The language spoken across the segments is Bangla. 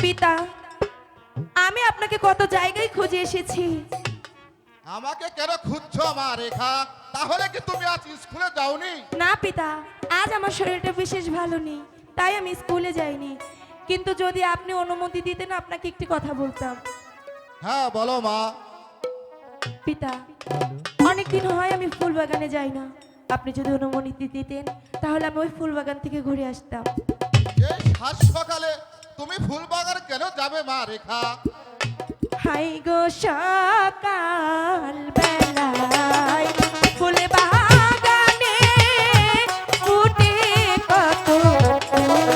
পিতা, আমি আপনাকে কত জায়গায় খুঁজে এসেছি। আমাকে কেন খুঁজছো মা রেখা? তাহলে কি তুমি আজ স্কুলে যাওনি? না পিতা, আজ আমার শরীরটা বিশেষ ভালো নেই, তাই আমি স্কুলে যাইনি। কিন্তু যদি আপনি অনুমতি দিতেন আপনাকে একটি কথা বলতাম। হ্যাঁ বলো মা। পিতা, অনেক দিন হয় আমি ফুল বাগানে যাই না। আপনি যদি অনুমতি দিতেন তাহলে আমি ওই ফুল বাগান থেকে ঘুরে আসতাম। এই সাত সকালে তুমি ফুল বাগান কেন যাবে মা রেখা? হাই গো সকাল বেলায় ফুল বাগানে ফুটে কত ফুল।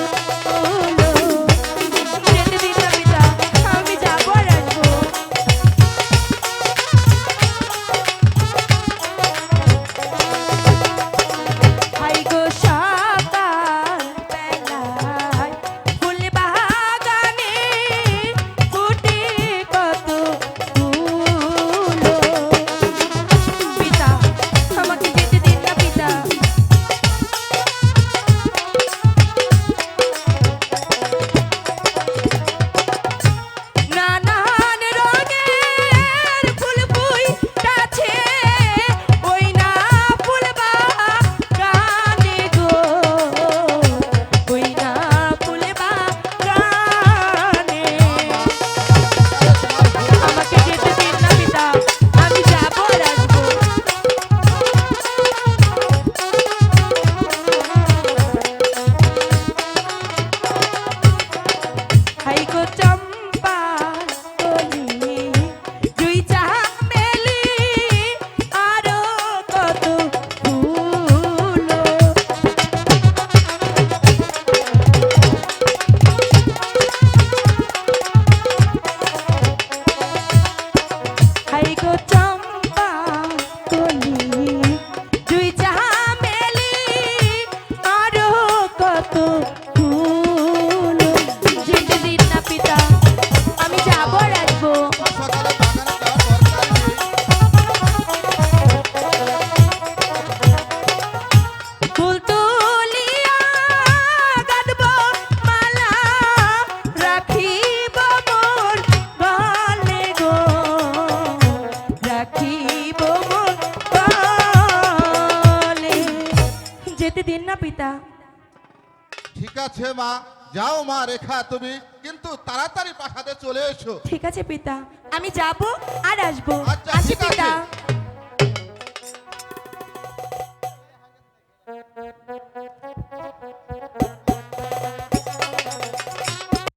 যেতে দিন না পিতা, আমি যাবো আর আসবো। হাই গো সকাল বেলায় ফুল বাগানে ফুটে কত ফুল। পিতা, আমাকে যেতে দিন না পিতা। নানান রঙের ফুল ফুটেছে ওই না ফুল বাগানে গো, ওই না ফুল বাগানে। আমাকে যেতে দিন না পিতা, আমি যাবো আর আসবো। হাই গো চম্পা কলি জুই চামেলি আরো কত ফুল। হাই গো চম্পা কলি জুই চামেলি আরো কত ফুল। যেতে দিন না পিতা, আমি যাবো আর আসবো। সকালে বাগানে যাওয়ার দরকার নেই। ফুল তুলিয়া গাঁথবো মালা, রাখিব মোর গলে গো, রাখিব মোর গলে। যেতে দিন না পিতা। ঠিক আছে মা, যাও মা রেখা তুমি, কিন্তু তাড়াতাড়ি প্রাসাদে চলে এসো। ঠিক আছে পিতা, আমি যাবো আর আসবো। আচ্ছা, আসি ঠিক আছে। পিতা।